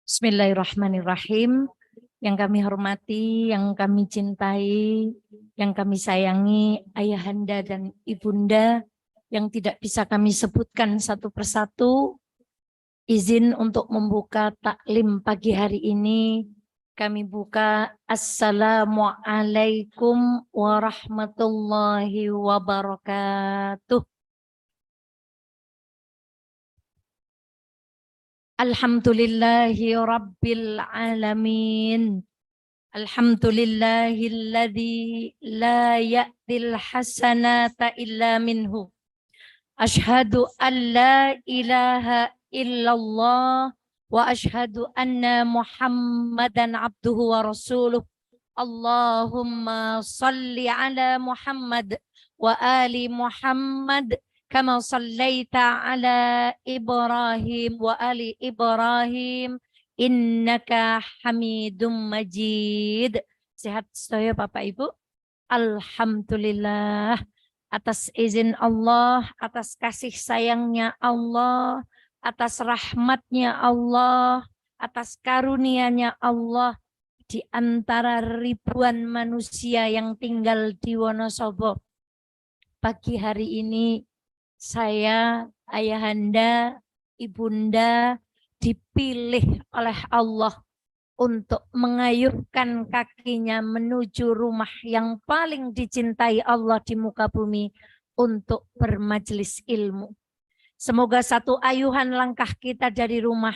Bismillahirrahmanirrahim. Yang kami hormati, yang kami cintai, yang kami sayangi, ayahanda dan ibunda yang tidak bisa kami sebutkan satu persatu. Izin untuk membuka taklim pagi hari ini. Kami buka Assalamualaikum warahmatullahi wabarakatuh. Alhamdulillahi rabbil alamin. Alhamdulillahilladzi la ya'til hasanata illa minhu. Ashhadu an la ilaha illallah wa ashhadu anna Muhammadan abduhu wa rasuluh. Allahumma salli ala Muhammad wa ali Muhammad kama sallaita ala Ibrahim wa ali Ibrahim innaka Hamidum Majid. Sehat sedaya Bapak Ibu? Alhamdulillah. Atas izin Allah, atas kasih sayangnya Allah, atas rahmatnya Allah, atas karunia-Nya Allah, di antara ribuan manusia yang tinggal di Wonosobo. Pagi hari ini saya, ayahanda, ibunda dipilih oleh Allah untuk mengayuhkan kakinya menuju rumah yang paling dicintai Allah di muka bumi untuk bermajelis ilmu. Semoga satu ayuhan langkah kita dari rumah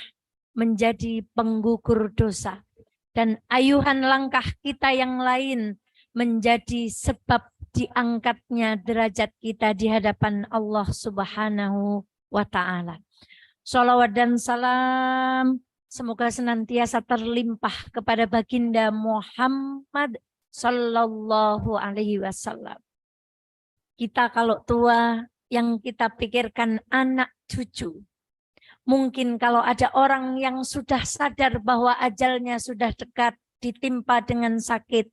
menjadi penggugur dosa. Dan ayuhan langkah kita yang lain menjadi sebab diangkatnya derajat kita di hadapan Allah Subhanahu wa Ta'ala. Shalawat dan salam semoga senantiasa terlimpah kepada baginda Muhammad Sallallahu Alaihi Wasallam. Kita kalau tua yang kita pikirkan anak cucu. Mungkin kalau ada orang yang sudah sadar bahwa ajalnya sudah dekat, ditimpa dengan sakit,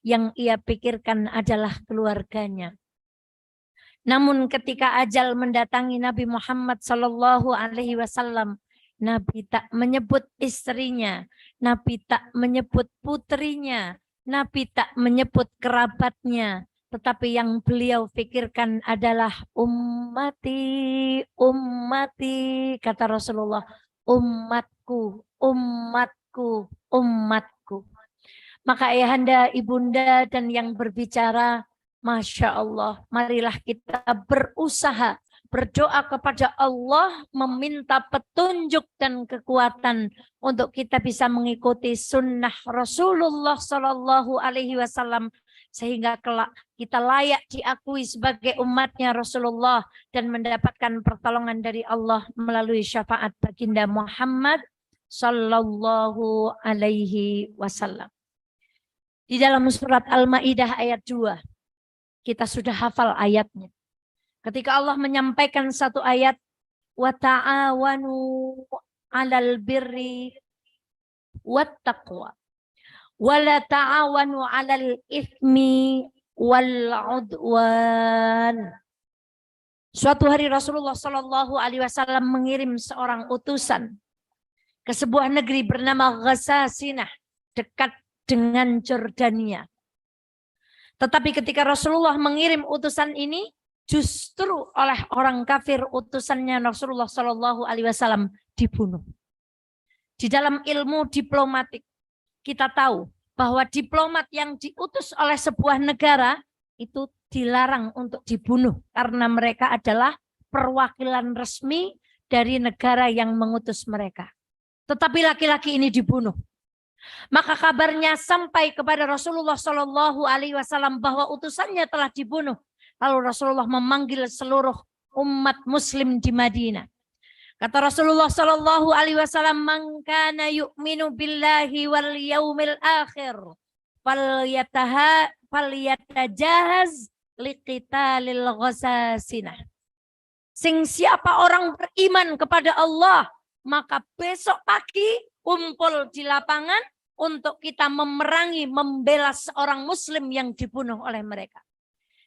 yang ia pikirkan adalah keluarganya. Namun ketika ajal mendatangi Nabi Muhammad Sallallahu Alaihi Wasallam, Nabi tak menyebut istrinya, Nabi tak menyebut putrinya, Nabi tak menyebut kerabatnya, tetapi yang beliau pikirkan adalah ummati, ummati, kata Rasulullah, umatku, umatku, umatku. Maka ayahanda, ibunda dan yang berbicara, Masya Allah, marilah kita berusaha, berdoa kepada Allah, meminta petunjuk dan kekuatan untuk kita bisa mengikuti sunnah Rasulullah Sallallahu Alaihi Wasallam sehingga kelak kita layak diakui sebagai umatnya Rasulullah dan mendapatkan pertolongan dari Allah melalui syafaat baginda Muhammad Sallallahu Alaihi Wasallam. Di dalam surat Al-Maidah ayat 2 kita sudah hafal ayatnya. Ketika Allah menyampaikan satu ayat, wa ta'awanu 'alal birri wat taqwa wa la ta'awanu 'alal itsmi wal 'udwan. Suatu hari Rasulullah Shallallahu Alaihi Wasallam mengirim seorang utusan ke sebuah negeri bernama Ghasasinah dekat dengan Jordania. Tetapi ketika Rasulullah mengirim utusan ini, justru oleh orang kafir utusannya Rasulullah Shallallahu Alaihi Wasallam dibunuh. Di dalam ilmu diplomatik kita tahu bahwa diplomat yang diutus oleh sebuah negara itu dilarang untuk dibunuh karena mereka adalah perwakilan resmi dari negara yang mengutus mereka. Tetapi laki-laki ini dibunuh. Maka kabarnya sampai kepada Rasulullah Shallallahu Alaihi Wasallam bahwa utusannya telah dibunuh. Lalu Rasulullah memanggil seluruh umat Muslim di Madinah. Kata Rasulullah Shallallahu Alaihi Wasallam, "Man kana yu'minu billahi wal yaumil akhir, falyatajahaz liqitalil ghasasinah." Sing siapa orang beriman kepada Allah, maka besok pagi kumpul di lapangan untuk kita memerangi, membela seorang muslim yang dibunuh oleh mereka.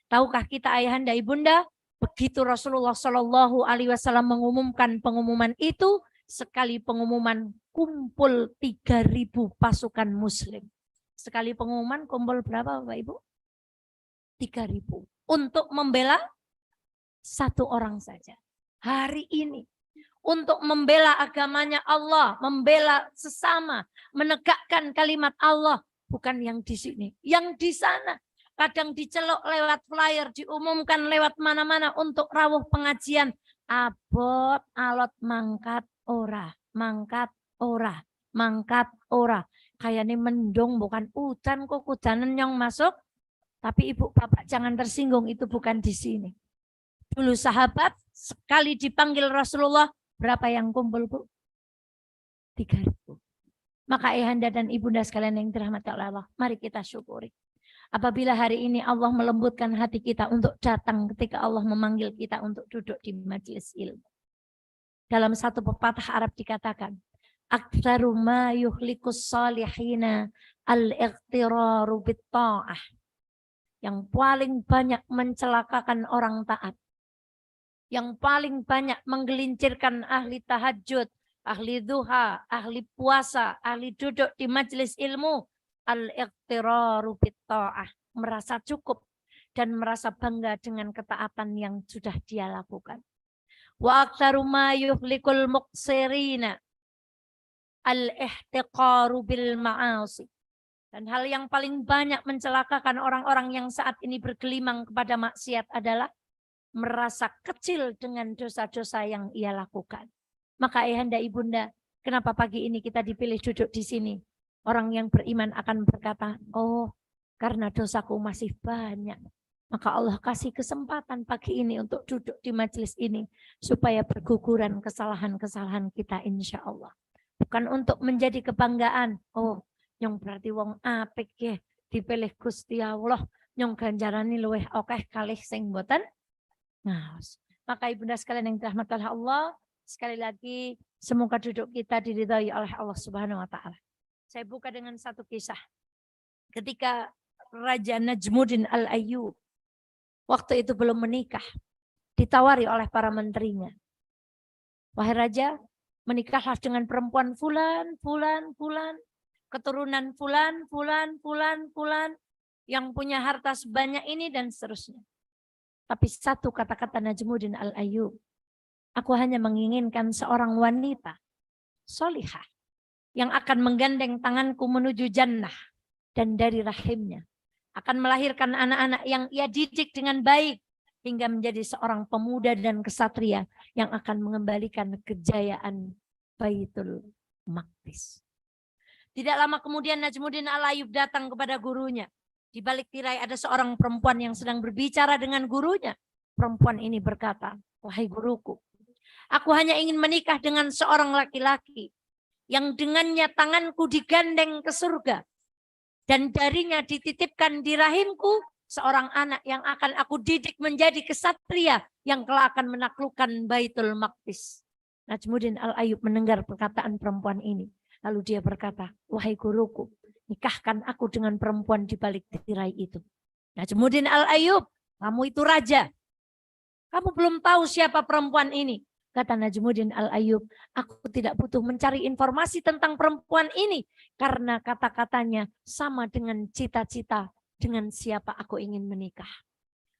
Tahukah kita ayahanda ibunda, begitu Rasulullah Shallallahu Alaihi Wasallam mengumumkan pengumuman itu, sekali pengumuman kumpul 3.000 pasukan muslim. Sekali pengumuman kumpul berapa Bapak Ibu? 3.000 untuk membela satu orang saja. Hari ini untuk membela agamanya Allah, membela sesama, menegakkan kalimat Allah, bukan yang di sini, yang di sana. Kadang dicelok lewat flyer, diumumkan lewat mana-mana untuk rawuh pengajian. Abot alot mangkat ora, mangkat ora, mangkat ora. Kayaknya mendung bukan hujan kok, hujanan yang masuk. Tapi ibu bapak jangan tersinggung, itu bukan di sini. Dulu sahabat sekali dipanggil Rasulullah, berapa yang kumpul Bu? 3.000. Maka ayahanda dan ibunda sekalian yang dirahmati Allah, mari kita syukuri. Apabila hari ini Allah melembutkan hati kita untuk datang ketika Allah memanggil kita untuk duduk di majelis ilmu. Dalam satu pepatah Arab dikatakan, aktsaru ma yuhlikus salihina al-iqtiraru bit-ta'ah. Yang paling banyak mencelakakan orang taat. Yang paling banyak menggelincirkan ahli tahajud, ahli duha, ahli puasa, ahli duduk di majelis ilmu. Al-iqtiraru bit-ta'ah. Merasa cukup dan merasa bangga dengan ketaatan yang sudah dia lakukan. Wa aktsaru ma yuhlikul muqsirina al-ihtiqaru bil ma'asi. Dan hal yang paling banyak mencelakakan orang-orang yang saat ini bergelimang kepada maksiat adalah merasa kecil dengan dosa-dosa yang ia lakukan. Maka ayahanda ibunda, kenapa pagi ini kita dipilih duduk di sini? Orang yang beriman akan berkata, oh karena dosaku masih banyak. Maka Allah kasih kesempatan pagi ini untuk duduk di majelis ini. Supaya berguguran kesalahan-kesalahan kita insya Allah. Bukan untuk menjadi kebanggaan. Oh yang berarti wong apik ya dipilih Gusti Allah nyong ganjarane luweh akeh kalih sing mboten ngaos. Maka ibunda sekalian yang dirahmati Allah, sekali lagi semoga duduk kita diridhai oleh Allah Subhanahu wa taala. Saya buka dengan satu kisah. Ketika Raja Najmuddin Al-Ayyub waktu itu belum menikah, ditawari oleh para menterinya. Wahai raja, menikahlah dengan perempuan fulan, keturunan fulan, yang punya harta sebanyak ini dan seterusnya. Tapi satu kata-kata Najmuddin Al-Ayyub, aku hanya menginginkan seorang wanita solihah yang akan menggandeng tanganku menuju jannah dan dari rahimnya akan melahirkan anak-anak yang ia didik dengan baik hingga menjadi seorang pemuda dan kesatria yang akan mengembalikan kejayaan Baitul Maqdis. Tidak lama kemudian Najmuddin Al-Ayyub datang kepada gurunya. Di balik tirai ada seorang perempuan yang sedang berbicara dengan gurunya. Perempuan ini berkata, wahai guruku, aku hanya ingin menikah dengan seorang laki-laki yang dengannya tanganku digandeng ke surga. Dan darinya dititipkan di rahimku seorang anak yang akan aku didik menjadi kesatria yang kelak akan menaklukkan Baitul Maqdis. Najmuddin Al-Ayyub mendengar perkataan perempuan ini. Lalu dia berkata, wahai guruku, nikahkan aku dengan perempuan di balik tirai itu. Najmuddin Al-Ayyub, kamu itu raja. Kamu belum tahu siapa perempuan ini. Kata Najmuddin Al-Ayyub, aku tidak butuh mencari informasi tentang perempuan ini. Karena kata-katanya sama dengan cita-cita dengan siapa aku ingin menikah.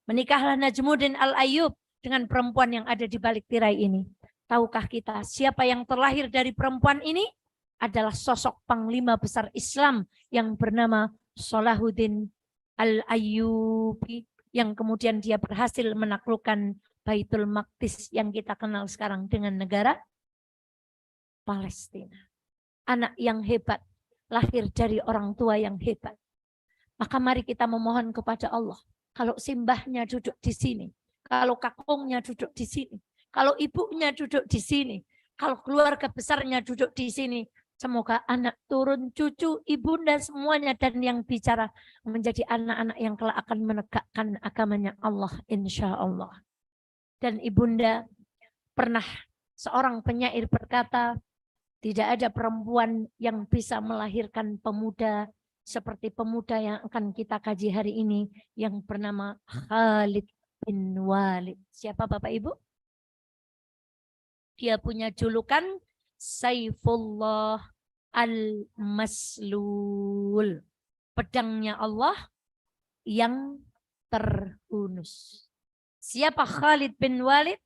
Menikahlah Najmuddin Al-Ayyub dengan perempuan yang ada di balik tirai ini. Tahukah kita siapa yang terlahir dari perempuan ini? Adalah sosok panglima besar Islam yang bernama Salahuddin Al-Ayyubi yang kemudian dia berhasil menaklukkan Baitul Maqdis yang kita kenal sekarang dengan negara Palestina. Anak yang hebat, lahir dari orang tua yang hebat. Maka mari kita memohon kepada Allah. Kalau simbahnya duduk di sini, kalau kakungnya duduk di sini, kalau ibunya duduk di sini, kalau keluarga besarnya duduk di sini, semoga anak turun cucu ibunda semuanya dan yang bicara menjadi anak-anak yang kelak akan menegakkan agamanya Allah insya Allah. Dan ibunda pernah seorang penyair berkata, tidak ada perempuan yang bisa melahirkan pemuda seperti pemuda yang akan kita kaji hari ini yang bernama Khalid bin Walid. Siapa Bapak Ibu? Dia punya julukan Saifullah al-maslul. Pedangnya Allah yang terhunus. Siapa Khalid bin Walid?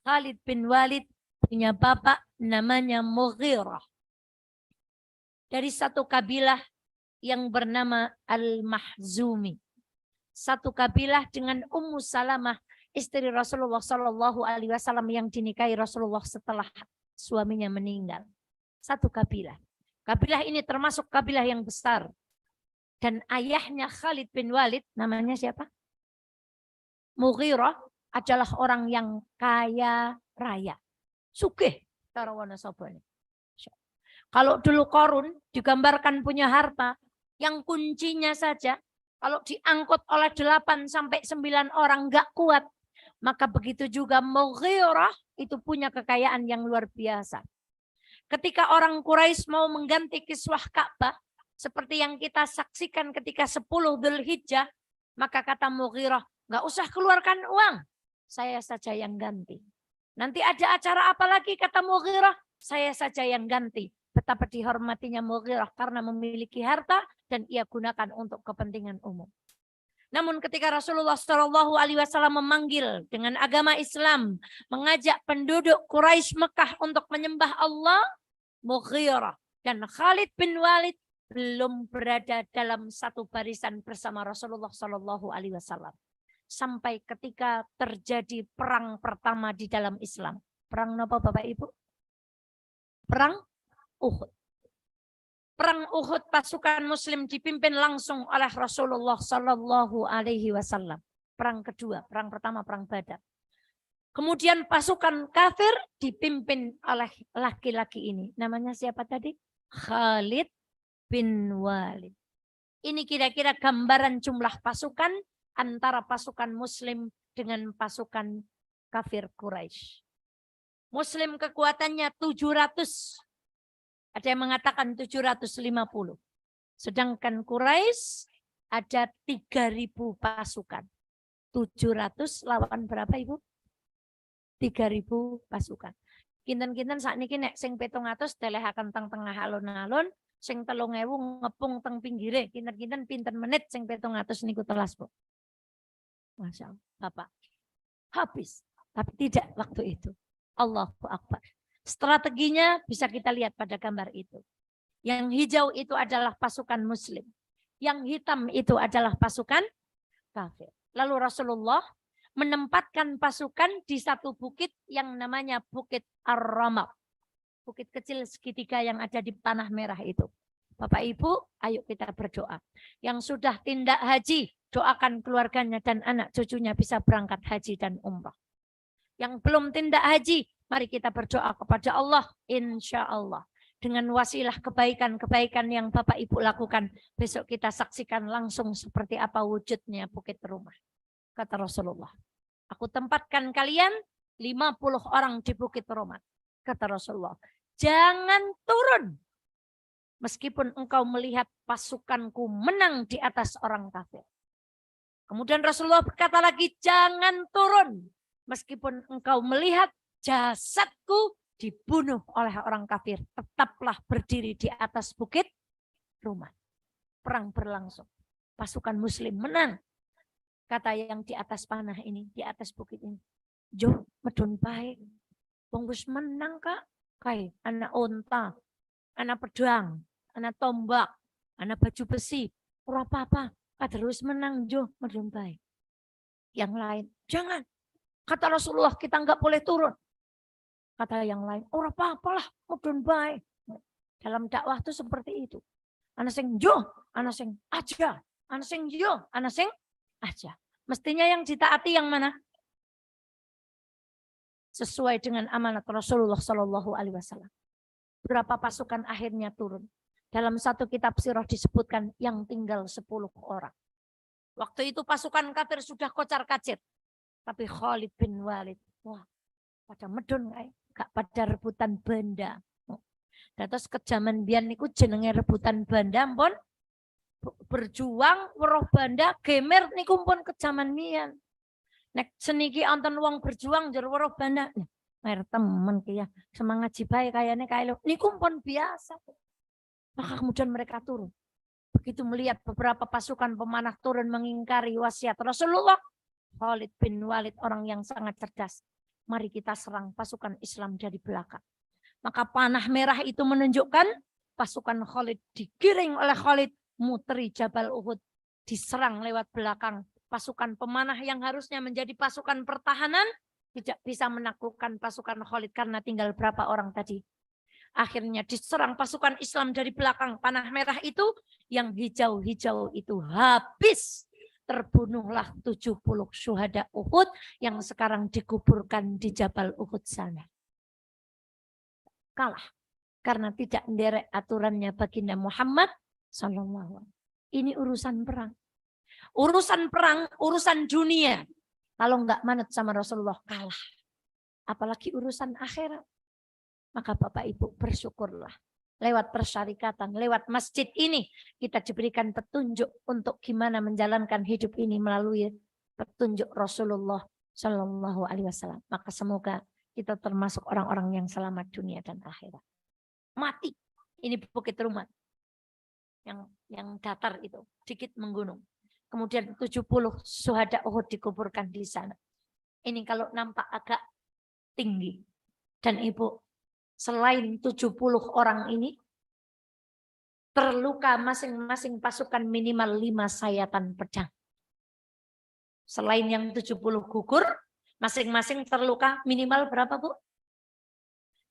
Khalid bin Walid punya bapak namanya Mughirah. Dari satu kabilah yang bernama Al-Mahzumi. Satu kabilah dengan Ummu Salamah, istri Rasulullah Shallallahu Alaihi Wasallam yang dinikahi Rasulullah setelah suaminya meninggal. Satu kabilah. Kabilah ini termasuk kabilah yang besar. Dan ayahnya Khalid bin Walid, namanya siapa? Mughirah, adalah orang yang kaya raya. Sugih. Kalau dulu Qarun digambarkan punya harta, yang kuncinya saja, kalau diangkut oleh 8 sampai 9 orang nggak kuat, maka begitu juga Mughirah itu punya kekayaan yang luar biasa. Ketika orang Quraisy mau mengganti kiswah Ka'bah, seperti yang kita saksikan ketika 10 Dzulhijjah, maka kata Mughirah, nggak usah keluarkan uang, saya saja yang ganti. Nanti ada acara apa lagi kata Mughirah, saya saja yang ganti. Betapa dihormatinya Mughirah karena memiliki harta dan ia gunakan untuk kepentingan umum. Namun ketika Rasulullah Shallallahu Alaihi Wasallam memanggil dengan agama Islam, mengajak penduduk Quraisy Mekah untuk menyembah Allah, Mughirah dan Khalid bin Walid belum berada dalam satu barisan bersama Rasulullah Shallallahu Alaihi Wasallam. Sampai ketika terjadi perang pertama di dalam Islam. Perang apa Bapak Ibu? Perang Uhud. Perang Uhud pasukan Muslim dipimpin langsung oleh Rasulullah Shallallahu Alaihi Wasallam. Perang kedua, perang pertama perang Badar. Kemudian pasukan kafir dipimpin oleh laki-laki ini. Namanya siapa tadi? Khalid bin Walid. Ini kira-kira gambaran jumlah pasukan antara pasukan Muslim dengan pasukan kafir Quraisy. Muslim kekuatannya 700. Ada yang mengatakan 750. Sedangkan Quraisy ada 3.000 pasukan. 700 lawan berapa Ibu? 3.000 pasukan. Kinten-kinten saat ini nek sing 700 delehaken teng tengah alun-alun, sing 3.000 ngepung teng pinggire. Kinten-kinten pinten menit sing 700 niku telas, Bu. Masya Allah, Bapak. Habis. Tapi tidak waktu itu. Allahu Akbar. Strateginya bisa kita lihat pada gambar itu. Yang hijau itu adalah pasukan Muslim. Yang hitam itu adalah pasukan kafir. Lalu Rasulullah menempatkan pasukan di satu bukit yang namanya Bukit Ar-Ramab. Bukit kecil segitiga yang ada di Tanah Merah itu. Bapak Ibu, ayo kita berdoa. Yang sudah tindak haji, doakan keluarganya dan anak cucunya bisa berangkat haji dan umrah. Yang belum tindak haji, mari kita berdoa kepada Allah, insya Allah. Dengan wasilah kebaikan-kebaikan yang Bapak Ibu lakukan, besok kita saksikan langsung seperti apa wujudnya bukit rumah. Kata Rasulullah, aku tempatkan kalian 50 orang di bukit rumah. Kata Rasulullah, jangan turun. Meskipun engkau melihat pasukanku menang di atas orang kafir. Kemudian Rasulullah berkata lagi, jangan turun. Meskipun engkau melihat jasadku dibunuh oleh orang kafir. Tetaplah berdiri di atas bukit rumah. Perang berlangsung. Pasukan Muslim menang. Kata yang di atas panah ini, di atas bukit ini. Jo, medun baik. Wong wis menang Kak. Kai, anak unta, anak pedang, anak tombak, anak baju besi. Ora apa-apa. Terus menang Jo, medun baik. Yang lain, jangan. Kata Rasulullah, kita enggak boleh turun. Kata yang lain, ora apa-apalah, medun baik. Dalam dakwah itu seperti itu. Ana sing Jo, ana sing aja. Ana sing Jo, ana sing aja. Mestinya yang ditaati yang mana? Sesuai dengan amanat Rasulullah Shallallahu Alaihi Wasallam. Berapa pasukan akhirnya turun? Dalam satu kitab sirah disebutkan yang tinggal 10 orang. Waktu itu pasukan kafir sudah kocar-kacir. Tapi Khalid bin Walid, wah, pada medun gak pada rebutan banda. Terus kejaman biyen niku jenenge rebutan banda pun berjuang weruh banda gemer niku pun kejaman biyen. Nek seniki anten wong berjuang njur weruh banda. Mer temen ya semangat jibai kayaknya kayak niku pun biasa. Maka kemudian mereka turun. Begitu melihat beberapa pasukan pemanah turun mengingkari wasiat Rasulullah, Khalid bin Walid orang yang sangat cerdas. Mari kita serang pasukan Islam dari belakang. Maka panah merah itu menunjukkan pasukan Khalid digiring oleh Khalid muteri Jabal Uhud. Diserang lewat belakang. Pasukan pemanah yang harusnya menjadi pasukan pertahanan tidak bisa menaklukkan pasukan Khalid karena tinggal berapa orang tadi. Akhirnya diserang pasukan Islam dari belakang. Panah merah itu yang hijau-hijau itu habis. Terbunuhlah 70 syuhada Uhud yang sekarang dikuburkan di Jabal Uhud sana. Kalah karena tidak menderek aturannya baginda Muhammad sallallahu alaihi wasallam. Ini urusan perang. Urusan perang, urusan dunia. Kalau enggak manut sama Rasulullah kalah. Apalagi urusan akhirat. Maka Bapak Ibu bersyukurlah. Lewat persyarikatan, lewat masjid ini kita diberikan petunjuk untuk gimana menjalankan hidup ini melalui petunjuk Rasulullah sallallahu alaihi wasallam. Maka semoga kita termasuk orang-orang yang selamat dunia dan akhirat. Mati. Ini Bukit Rumat. Yang datar itu, sedikit menggunung. Kemudian 70 syuhada Uhud dikuburkan di sana. Ini kalau nampak agak tinggi. Dan Ibu, selain 70 orang ini, terluka masing-masing pasukan minimal 5 sayatan pedang. Selain yang 70 gugur, masing-masing terluka minimal berapa Bu?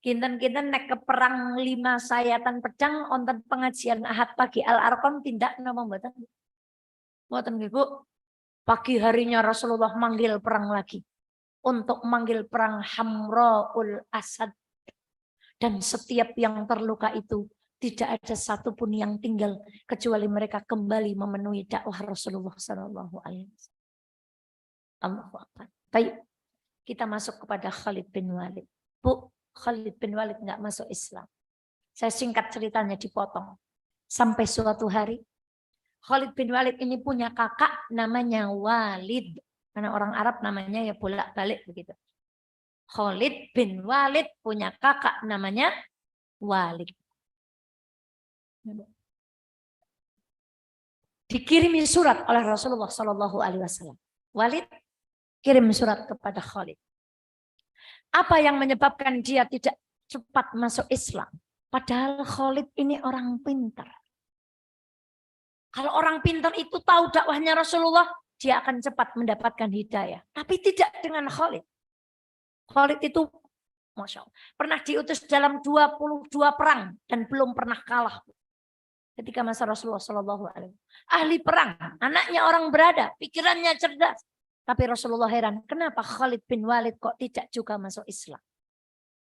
Kinten-kinten nek ke perang 5 sayatan pedang, onten pengajian Ahad pagi Al-Arqam tindak nama mboten? Mboten Bu. Pagi harinya Rasulullah manggil perang lagi. Untuk manggil perang Hamraul Asad. Dan setiap yang terluka itu tidak ada satupun yang tinggal kecuali mereka kembali memenuhi dakwah Rasulullah sallallahu alaihi wasallam. Allahu Akbar. Baik. Kita masuk kepada Khalid bin Walid. Bu, Khalid bin Walid enggak masuk Islam. Saya singkat ceritanya dipotong. Sampai suatu hari Khalid bin Walid ini punya kakak namanya Walid. Karena orang Arab namanya ya bolak-balik begitu. Khalid bin Walid punya kakak namanya Walid. Dikirimi surat oleh Rasulullah Sallallahu Alaihi Wasallam. Walid kirim surat kepada Khalid. Apa yang menyebabkan dia tidak cepat masuk Islam? Padahal Khalid ini orang pintar. Kalau orang pintar itu tahu dakwahnya Rasulullah, dia akan cepat mendapatkan hidayah. Tapi tidak dengan Khalid. Khalid itu, Masya Allah, pernah diutus dalam 22 perang dan belum pernah kalah. Ketika masa Rasulullah SAW. Ahli perang, anaknya orang berada, pikirannya cerdas. Tapi Rasulullah heran, kenapa Khalid bin Walid kok tidak juga masuk Islam?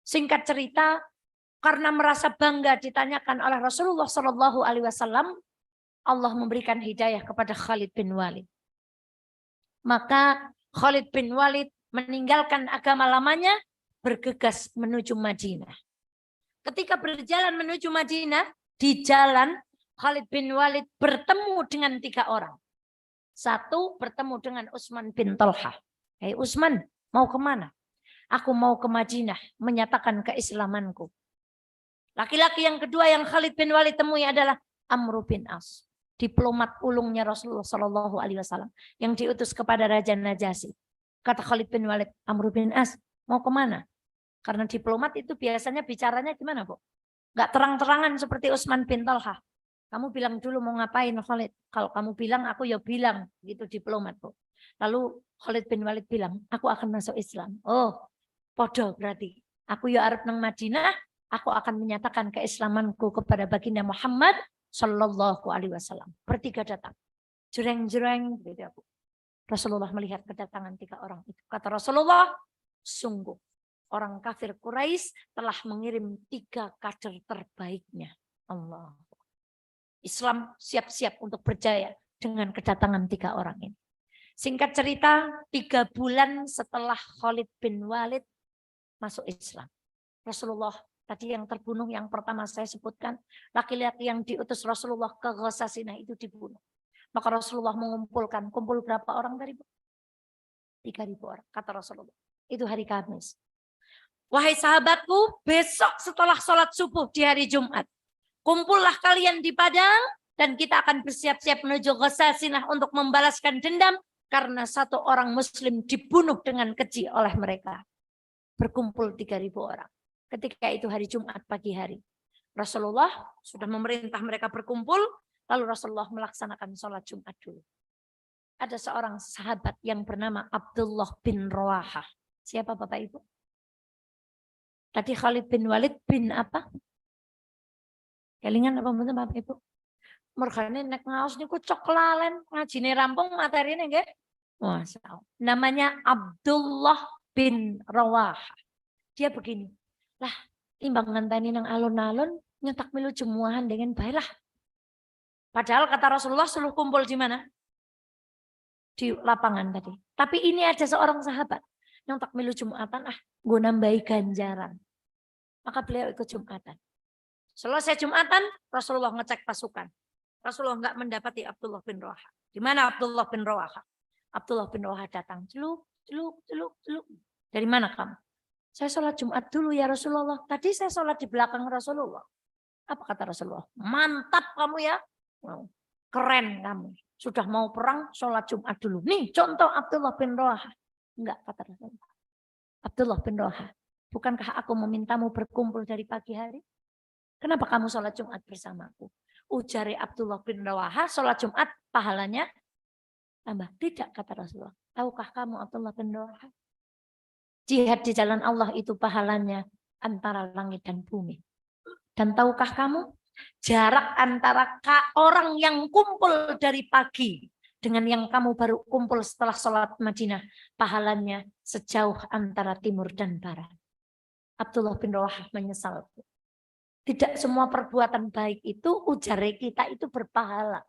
Singkat cerita, karena merasa bangga ditanyakan oleh Rasulullah SAW, Allah memberikan hidayah kepada Khalid bin Walid. Maka Khalid bin Walid meninggalkan agama lamanya, bergegas menuju Madinah. Ketika berjalan menuju Madinah, di jalan Khalid bin Walid bertemu dengan 3 orang. Satu, bertemu dengan Utsman bin Talha. Hei Utsman, mau kemana? Aku mau ke Madinah, menyatakan keislamanku. Laki-laki yang kedua yang Khalid bin Walid temui adalah Amr bin As. Diplomat ulungnya Rasulullah Shallallahu Alaihi Wasallam yang diutus kepada Raja Najasyi. Kata Khalid bin Walid, Amr bin As mau kemana? Karena diplomat itu biasanya bicaranya gimana, Bu? Gak terang-terangan seperti Utsman bin Talha. Kamu bilang dulu mau ngapain, Khalid? Kalau kamu bilang, aku ya bilang, gitu diplomat, Bu. Lalu Khalid bin Walid bilang, aku akan masuk Islam. Oh, podo berarti. Aku ya arep nang Madinah, aku akan menyatakan keislamanku kepada baginda Muhammad Sallallahu Alaihi Wasallam. Bertiga datang, jreng-jreng, gitu aku. Rasulullah melihat kedatangan 3 orang itu. Kata Rasulullah, sungguh orang kafir Quraisy telah mengirim 3 kader terbaiknya. Allah. Islam siap-siap untuk berjaya dengan kedatangan 3 orang ini. Singkat cerita, 3 bulan setelah Khalid bin Walid masuk Islam, Rasulullah tadi yang terbunuh yang pertama saya sebutkan, laki-laki yang diutus Rasulullah ke Ghassasinah itu dibunuh. Maka Rasulullah mengumpulkan, kumpul berapa orang tadi? 3.000 orang, kata Rasulullah. Itu hari Kamis. Wahai sahabatku, besok setelah sholat subuh di hari Jumat, kumpullah kalian di padang dan kita akan bersiap-siap menuju Ghasasinah untuk membalaskan dendam karena satu orang muslim dibunuh dengan keji oleh mereka. Berkumpul 3.000 orang. Ketika itu hari Jumat pagi hari. Rasulullah sudah memerintah mereka berkumpul, lalu Rasulullah melaksanakan sholat Jumat dulu. Ada seorang sahabat yang bernama Abdullah bin Rawahah. Siapa Bapak Ibu? Tadi Khalid bin Walid bin apa? Kelingan apa betul Bapak Ibu? Mergane nek ngaos niku cok lalen, ngajine rampung materine nggih. Masyaallah. Namanya Abdullah bin Rawahah. Dia begini. Lah, timbang ngenteni nang alun-alun nyetak milu jemuahan dengan baik lah. Padahal kata Rasulullah suruh kumpul di mana? Di lapangan tadi. Tapi ini ada seorang sahabat yang tak milu Jumatan, gue nambahi ganjaran. Maka beliau ikut Jumatan. Selesai Jumatan, Rasulullah ngecek pasukan. Rasulullah enggak mendapati Abdullah bin Rawahah. Di mana Abdullah bin Rawahah? Abdullah bin Rawahah datang. Celuk. Dari mana kamu? Saya sholat Jumat dulu ya Rasulullah. Tadi saya sholat di belakang Rasulullah. Apa kata Rasulullah? Mantap kamu ya. Keren kamu. Sudah mau perang, sholat Jumat dulu. Nih contoh Abdullah bin Rawahah. Enggak, kata Rasulullah. Abdullah bin Rawahah, bukankah aku memintamu berkumpul dari pagi hari? Kenapa kamu sholat Jumat bersamaku? Ujari Abdullah bin Rawahah, sholat Jumat pahalanya tambah. Tidak, kata Rasulullah. Tahukah kamu Abdullah bin Rawahah? Jihad di jalan Allah itu pahalanya antara langit dan bumi. Dan tahukah kamu? Jarak antara orang yang kumpul dari pagi dengan yang kamu baru kumpul setelah sholat Madinah, pahalanya sejauh antara timur dan barat. Abdullah bin Rawahah menyesal. Tidak semua perbuatan baik itu ujar kita itu berpahala.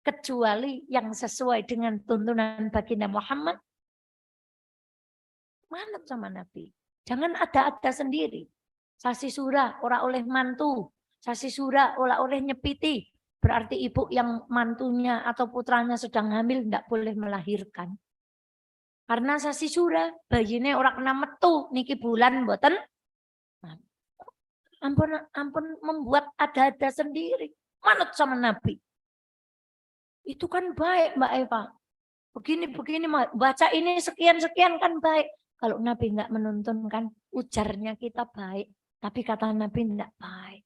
Kecuali yang sesuai dengan tuntunan baginda Muhammad. Manut sama Nabi. Jangan ada-ada sendiri. Sasi surah, ora oleh mantu. Sasi surah, ora oleh nyepiti. Berarti ibu yang mantunya atau putranya sedang hamil tidak boleh melahirkan. Karena sasi surah, bayinya orang kena metu niki bulan mboten. Ampun membuat ada-ada sendiri. Manut sama Nabi. Itu kan baik Mbak Eva. Begini baca ini sekian-sekian kan baik. Kalau Nabi enggak menuntunkan, ujarnya kita baik. Tapi kata Nabi enggak baik.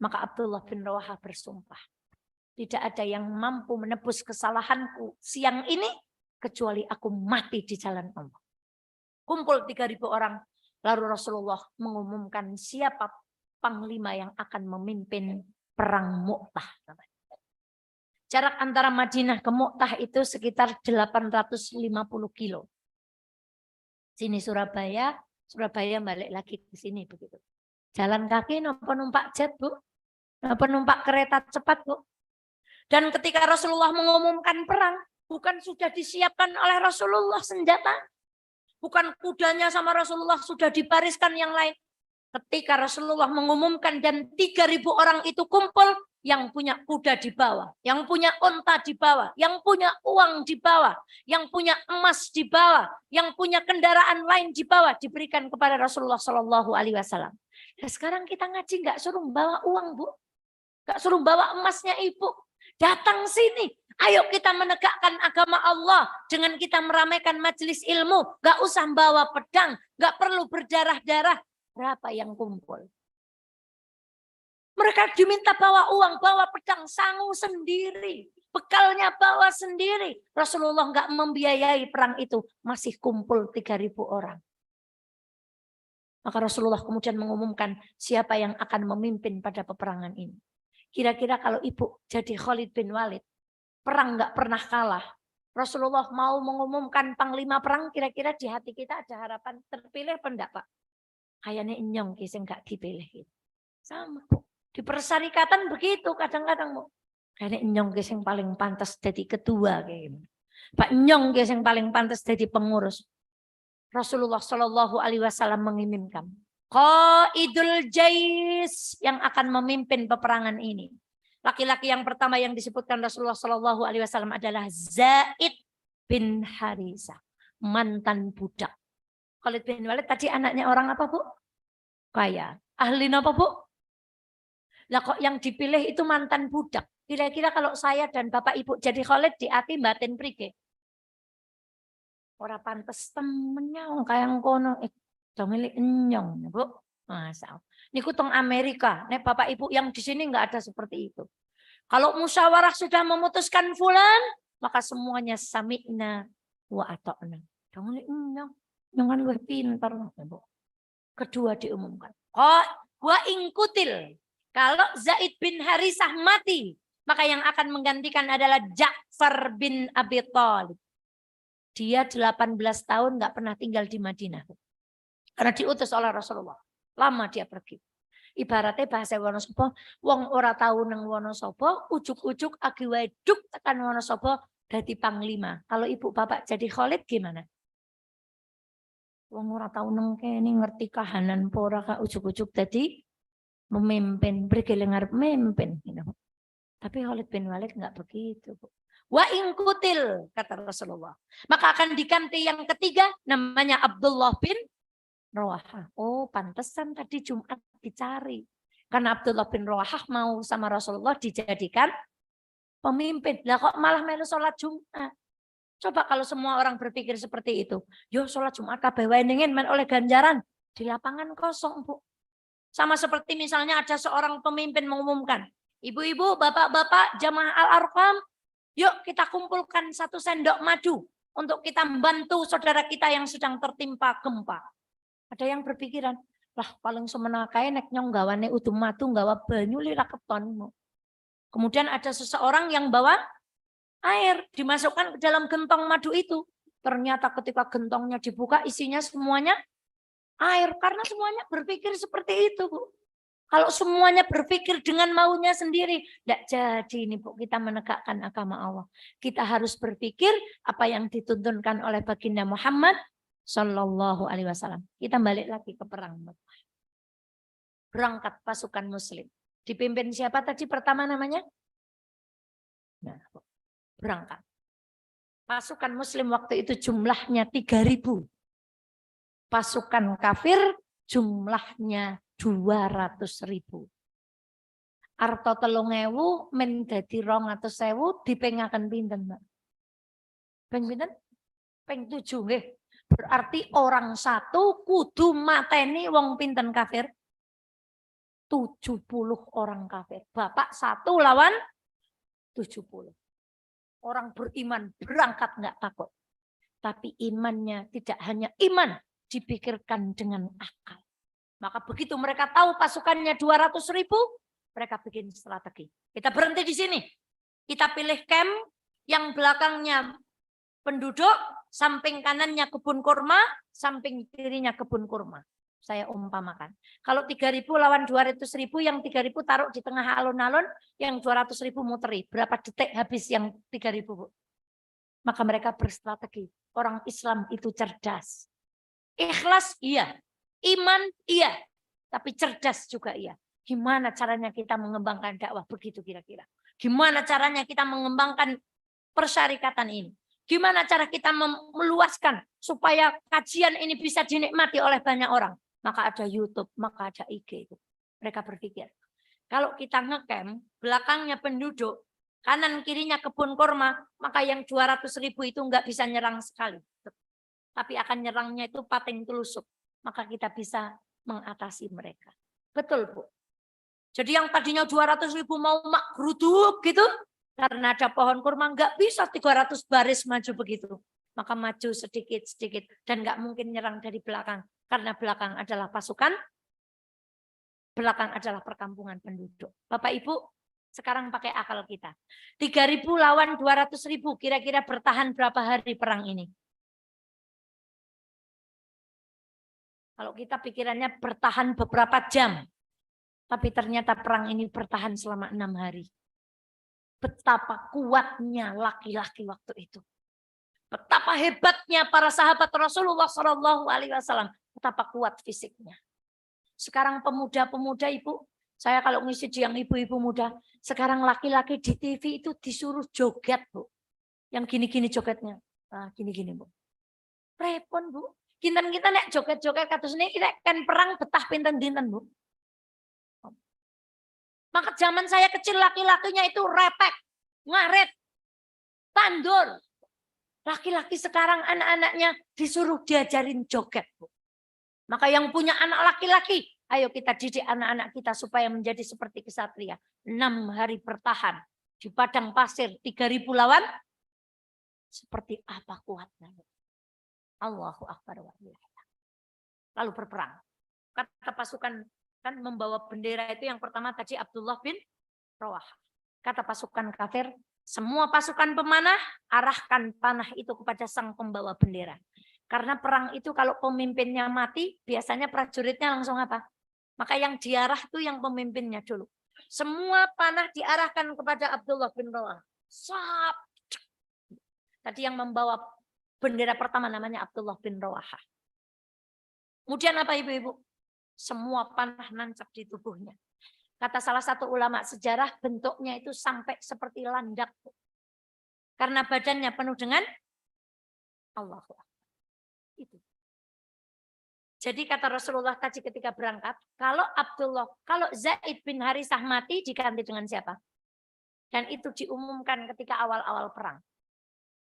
Maka Abdullah bin Rawahah bersumpah. Tidak ada yang mampu menebus kesalahanku siang ini kecuali aku mati di jalan Allah. Kumpul 3.000 orang. Lalu Rasulullah mengumumkan siapa panglima yang akan memimpin perang Mu'tah. Jarak antara Madinah ke Mu'tah itu sekitar 850 kilo. Sini Surabaya balik lagi ke sini begitu. Jalan kaki napa numpak jet, Bu? Napa numpak kereta cepat, Bu? Dan ketika Rasulullah mengumumkan perang, bukan sudah disiapkan oleh Rasulullah senjata. Bukan kudanya sama Rasulullah sudah dibariskan yang lain. Ketika Rasulullah mengumumkan dan 3.000 orang itu kumpul, yang punya kuda di bawah, yang punya unta di bawah, yang punya uang di bawah, yang punya emas di bawah, yang punya kendaraan lain di bawah diberikan kepada Rasulullah Shallallahu Alaihi Wasallam. Nah, sekarang kita ngaji nggak suruh bawa uang, Bu, nggak suruh bawa emasnya Ibu, datang sini. Ayo kita menegakkan agama Allah dengan kita meramaikan majelis ilmu. Nggak usah bawa pedang, nggak perlu berdarah-darah. Berapa yang kumpul? Mereka diminta bawa uang, bawa pedang, sangu sendiri. Bekalnya bawa sendiri. Rasulullah nggak membiayai perang itu. Masih kumpul 3.000 orang. Maka Rasulullah kemudian mengumumkan siapa yang akan memimpin pada peperangan ini. Kira-kira kalau ibu jadi Khalid bin Walid, perang nggak pernah kalah. Rasulullah mau mengumumkan panglima perang, kira-kira di hati kita ada harapan terpilih apa enggak, Pak? Kayaknya nyong kisah nggak dipilih. Sama, Bu. Di persyarikatan begitu kadang-kadang, Bu. Kayaknya nyong kisah yang paling pantas jadi ketua kayak gitu. Pak nyong kisah yang paling pantas jadi pengurus. Rasulullah Shallallahu Alaihi Wasallam mengumumkan Qaidul Jais yang akan memimpin peperangan ini. Laki-laki yang pertama yang disebutkan Rasulullah Shallallahu Alaihi Wasallam adalah Zaid bin Harisah, mantan budak. Khalid bin Walid tadi anaknya orang apa, Bu? Kaya. Ahli apa, Bu? Lah kok yang dipilih itu mantan budak. Kira-kira kalau saya dan Bapak Ibu jadi Khalid di ati batin prike. Ora pantes temennya wong kaya ngono. Do milik enyong, Bu. Masa. Niku teng Amerika. Nek Bapak Ibu yang di sini enggak ada seperti itu. Kalau musyawarah sudah memutuskan fulan, maka semuanya sami'na wa ata'na. Do milik enyong. Yang kan lebih pintar, Bu. Kedua diumumkan. Wa ingkutil. Kalau Zaid bin Harisah mati, maka yang akan menggantikan adalah Ja'far bin Abi Thalib. Dia 18 tahun nggak pernah tinggal di Madinah. Karena diutus oleh Rasulullah. Lama dia pergi. Ibaratnya bahasa Wonosobo, wong ora tahu nang Wonosobo, ujuk-ujuk agi wae duk tekan Wonosobo dadi panglima. Kalau ibu bapak jadi Khalid gimana? Wong ora tahu nang kene ngerti kahanan pora ka ujuk-ujuk dadi memimpin, bergelengar memimpin. Tapi Khalid bin Walid nggak begitu. Wa ingkutil, kata Rasulullah. Maka akan diganti yang ketiga, namanya Abdullah bin Rawahah. Oh, pantesan tadi Jumat dicari. Karena Abdullah bin Rawahah mau sama Rasulullah dijadikan pemimpin. Lah kok malah melu sholat Jumat? Coba kalau semua orang berpikir seperti itu. Yo sholat Jumat kabeh wae ningen men oleh ganjaran. Di lapangan kosong, Bu. Sama seperti misalnya ada seorang pemimpin mengumumkan, ibu-ibu, bapak-bapak, jamaah Al-Arqam, yuk kita kumpulkan 1 sendok madu untuk kita membantu saudara kita yang sedang tertimpa gempa. Ada yang berpikiran, lah paling semena kae nek nyong gawane udu madu gawa banyu lira keton. Kemudian ada seseorang yang bawa air dimasukkan ke dalam gentong madu itu. Ternyata ketika gentongnya dibuka isinya semuanya air, karena semuanya berpikir seperti itu, Bu. Kalau semuanya berpikir dengan maunya sendiri, tidak jadi ini, Bu, kita menegakkan agama Allah. Kita harus berpikir apa yang dituntunkan oleh baginda Muhammad Sallallahu Alaihi Wasallam. Kita balik lagi ke perang. Berangkat pasukan Muslim. Dipimpin siapa tadi pertama namanya? Nah, berangkat. Pasukan Muslim waktu itu jumlahnya 3.000. Pasukan kafir jumlahnya 200.000. Arto 3.000 men dadi 200.000 dipengaken pinten, Mbak? Peng pinten? Peng 7 nggih. Berarti orang satu kudu mateni wong pinten kafir? 70 orang kafir. Bapak satu lawan 70. Orang beriman berangkat nggak takut. Tapi imannya tidak hanya iman, dipikirkan dengan akal. Maka begitu mereka tahu pasukannya 200.000, mereka bikin strategi. Kita berhenti di sini. Kita pilih camp yang belakangnya penduduk, samping kanannya kebun kurma, samping kirinya kebun kurma. Saya umpamakan. Kalau 3.000 lawan 200.000, yang 3.000 taruh di tengah alun-alun, yang 200.000 muteri. Berapa detik habis yang 3.000, Bu? Maka mereka berstrategi. Orang Islam itu cerdas. Ikhlas iya, iman iya, tapi cerdas juga iya. Gimana caranya kita mengembangkan dakwah begitu kira-kira? Gimana caranya kita mengembangkan persyarikatan ini? Gimana cara kita meluaskan supaya kajian ini bisa dinikmati oleh banyak orang? Maka ada YouTube, maka ada IG. Mereka berpikir, kalau kita ngecamp, belakangnya penduduk, kanan kirinya kebun kurma, maka yang 200.000 itu nggak bisa nyerang sekali. Tapi akan nyerangnya itu pating telusuk. Maka kita bisa mengatasi mereka. Betul, Bu. Jadi yang tadinya 200.000 mau mak geruduk gitu, karena ada pohon kurma, nggak bisa 300 baris maju begitu. Maka maju sedikit-sedikit dan nggak mungkin nyerang dari belakang. Karena belakang adalah pasukan, belakang adalah perkampungan penduduk. Bapak Ibu, sekarang pakai akal kita. 3.000 lawan 200.000, kira-kira bertahan berapa hari perang ini? Kalau kita pikirannya bertahan beberapa jam. Tapi ternyata perang ini bertahan selama 6 hari. Betapa kuatnya laki-laki waktu itu. Betapa hebatnya para sahabat Rasulullah SAW. Betapa kuat fisiknya. Sekarang pemuda-pemuda, Ibu. Saya kalau ngisi yang ibu-ibu muda. Sekarang laki-laki di TV itu disuruh joget, Bu. Yang gini-gini jogetnya. Nah, gini-gini, Bu. Repot, Bu. Kinten kita nek joget-joget kados niki nek kan perang betah pinten dinten, Bu. Maka zaman saya kecil laki-lakinya itu repek, ngaret, tandur. Laki-laki sekarang anak-anaknya disuruh diajarin joget, Bu. Maka yang punya anak laki-laki, ayo kita didik anak-anak kita supaya menjadi seperti kesatria. 6 hari bertahan di padang pasir 3.000 lawan. Seperti apa kuatnya? Allahu Akbar. Lalu berperang. Kata pasukan kan membawa bendera itu yang pertama tadi Abdullah bin Rawahah. Kata pasukan kafir, semua pasukan pemanah arahkan panah itu kepada sang pembawa bendera. Karena perang itu kalau pemimpinnya mati, biasanya prajuritnya langsung apa? Maka yang diarah itu yang pemimpinnya dulu. Semua panah diarahkan kepada Abdullah bin Rawahah. Sap. Tadi yang membawa bendera pertama namanya Abdullah bin Rawahah. Kemudian apa ibu-ibu? Semua panah nancap di tubuhnya. Kata salah satu ulama sejarah, bentuknya itu sampai seperti landak. Karena badannya penuh dengan Allahu Akbar. Itu. Jadi kata Rasulullah tadi ketika berangkat, kalau Zaid bin Harisah mati diganti dengan siapa? Dan itu diumumkan ketika awal-awal perang.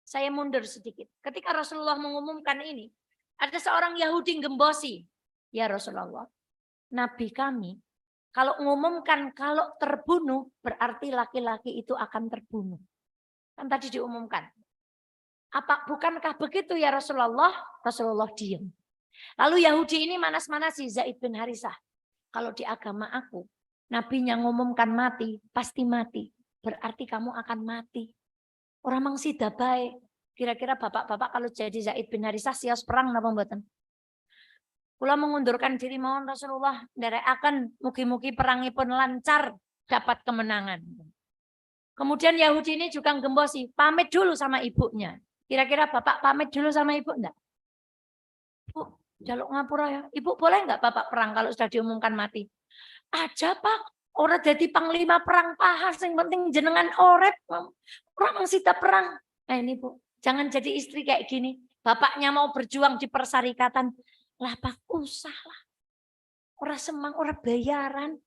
Saya mundur sedikit. Ketika Rasulullah mengumumkan ini, ada seorang Yahudi gembosi. Ya Rasulullah, Nabi kami kalau mengumumkan kalau terbunuh, berarti laki-laki itu akan terbunuh. Kan tadi diumumkan. Bukankah begitu ya Rasulullah? Rasulullah diam. Lalu Yahudi ini manas-manasi Zaid bin Harisah. Kalau di agama aku, nabinya ngumumkan mati, pasti mati. Berarti kamu akan mati. Orang mangsida baik. Kira-kira bapak-bapak kalau jadi Zaid bin Harisah sias perang napa mboten? Kula mengundurkan diri mohon Rasulullah nderekaken mugi-mugi perangipun lancar dapat kemenangan. Kemudian Yahudi ini juga gembosi, pamit dulu sama ibunya. Kira-kira bapak pamit dulu sama ibu enggak? Bu, jaluk ngapura ya. Ibu boleh enggak bapak perang kalau sudah diumumkan mati? Aja Pak, ora jadi panglima perang pahas, yang penting jenengan orep. Orang mangsida perang. Nah ini Bu, jangan jadi istri kayak gini. Bapaknya mau berjuang di persyarikatan. Lah Pak usah lah. Ora semang, ora bayaran.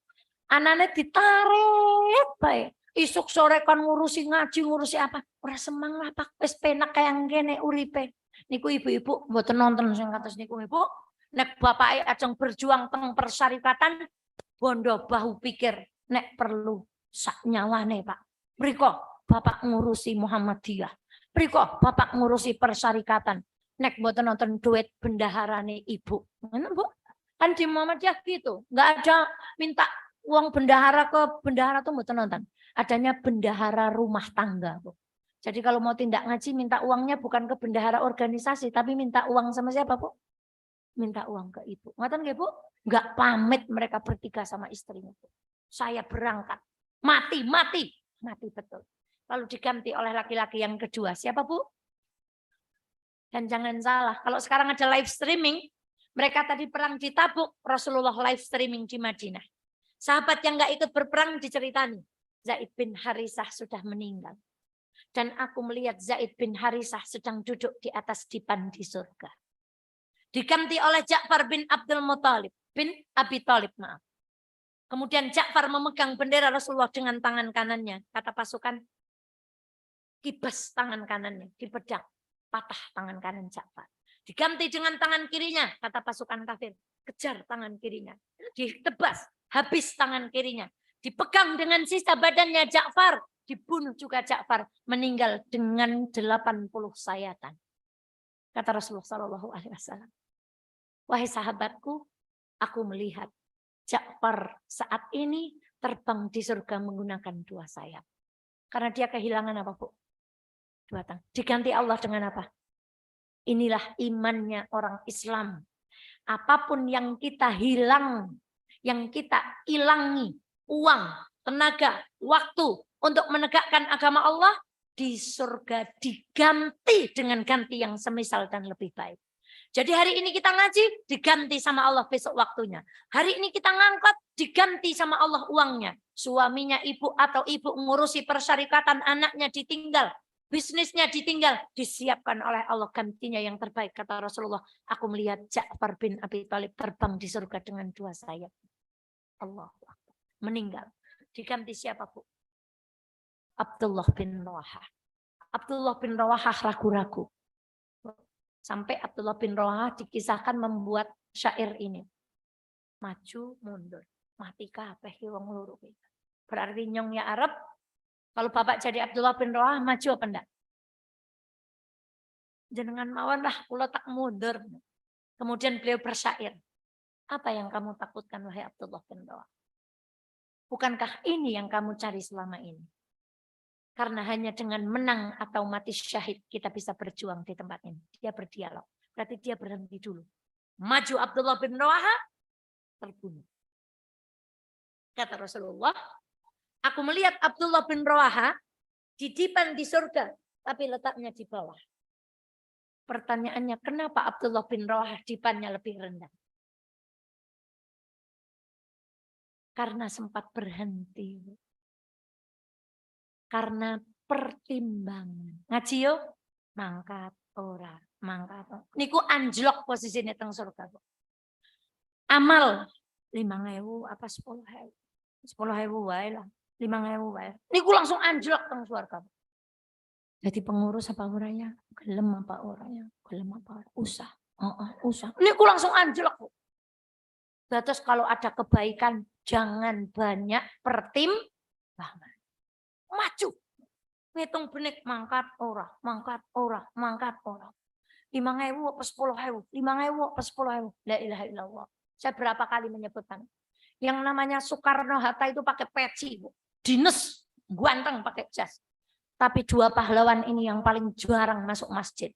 Anaknya ditarik baik. Isuk sore kan ngurusi ngaji, ngurusi apa. Ora semang lah Pak. Wis penak kaya ngene uripe. Niku ibu-ibu mboten nonton sing kados niku Ibu. Nek bapake ajeng berjuang teng persyarikatan bondo bahu pikir nek perlu sak nyawane Pak. Mriko Bapak ngurusi Muhammadiyah. Mriko Bapak ngurusi persyarikatan. Nek mboten nonton duit bendaharane Ibu. Ngono Bu. Kan di Muhammadiyah gitu. Enggak ada minta uang bendahara ke bendahara tuh mboten nonton. Adanya bendahara rumah tangga, Bu. Jadi kalau mau tindak ngaji minta uangnya bukan ke bendahara organisasi tapi minta uang sama siapa, Bu? Minta uang ke Ibu. Ngoten nggih, Bu? Enggak pamit mereka bertiga sama istrinya, Bu. Saya berangkat. Mati betul. Lalu diganti oleh laki-laki yang kedua. Siapa, Bu? Dan jangan salah, kalau sekarang ada live streaming, mereka tadi perang di Tabuk, Rasulullah live streaming di Madinah. Sahabat yang nggak ikut berperang diceritani, Zaid bin Harisah sudah meninggal. Dan aku melihat Zaid bin Harisah sedang duduk di atas dipan di surga. Diganti oleh Ja'far bin Abdul Muthalib, bin Abi Thalib, maaf. Kemudian Ja'far memegang bendera Rasulullah dengan tangan kanannya. Kata pasukan, kibas tangan kanannya, dipedang. Patah tangan kanan Ja'far. Diganti dengan tangan kirinya, kata pasukan kafir. Kejar tangan kirinya. Ditebas, habis tangan kirinya. Dipegang dengan sisa badannya Ja'far. Dibunuh juga Ja'far. Meninggal dengan 80 sayatan. Kata Rasulullah SAW. Wahai sahabatku, aku melihat Ja'far saat ini terbang di surga menggunakan 2 sayap. Karena dia kehilangan apa, Bu? 2 tangan. Diganti Allah dengan apa? Inilah imannya orang Islam. Apapun yang kita hilang, yang kita ilangi, uang, tenaga, waktu untuk menegakkan agama Allah, di surga diganti dengan ganti yang semisal dan lebih baik. Jadi hari ini kita ngaji, diganti sama Allah besok waktunya. Hari ini kita ngangkat, diganti sama Allah uangnya. Suaminya ibu atau ibu ngurusi persyarikatan anaknya ditinggal. bisnisnya ditinggal, disiapkan oleh Allah gantinya yang terbaik. Kata Rasulullah, aku melihat Ja'far bin Abi Thalib terbang di surga dengan 2 sayap. Allah meninggal. Diganti siapa, Bu? Abdullah bin Rawaha. Abdullah bin Rawaha ragu-ragu. Sampai Abdullah bin Rawaha dikisahkan membuat syair ini. Maju mundur, mati kabeh wong loro. Berarti nyong ya Arab, kalau Bapak jadi Abdullah bin Rawaha maju apa enggak? Jenengan mawon lah, kula tak mundur. Kemudian beliau bersyair. Apa yang kamu takutkan wahai Abdullah bin Rawaha? Bukankah ini yang kamu cari selama ini? Karena hanya dengan menang atau mati syahid kita bisa berjuang di tempat ini. Dia berdialog. Berarti dia berhenti dulu. Maju Abdullah bin Rawaha, terbunuh. Kata Rasulullah, aku melihat Abdullah bin Rawaha didipan di surga, tapi letaknya di bawah. Pertanyaannya, kenapa Abdullah bin Rawaha dipannya lebih rendah? Karena sempat berhenti. Karena pertimbangan. Ngaji yo, mangkat ora, mangkat. Niku anjlok posisinya teng surga. Amal 5.000 apa 10.000? 10.000 wae lah, 5.000 wae. Niku langsung anjlok teng surga. Jadi pengurus apa orangnya? Gelem apa orangnya? Gelem apa? Usah. Usah. Niku langsung anjlok, Bu. Terus kalau ada kebaikan jangan banyak pertimbangan. Maju. Ngitung benik mangkat ora, mangkat ora, mangkat ora. 5.000 apa 10.000? 5.000 apa 10.000? La ilaha illallah. Saya berapa kali menyebutkan. Yang namanya Soekarno-Hatta itu pakai peci, Bu. Dinas, ganteng pakai jas. Tapi 2 pahlawan ini yang paling jarang masuk masjid.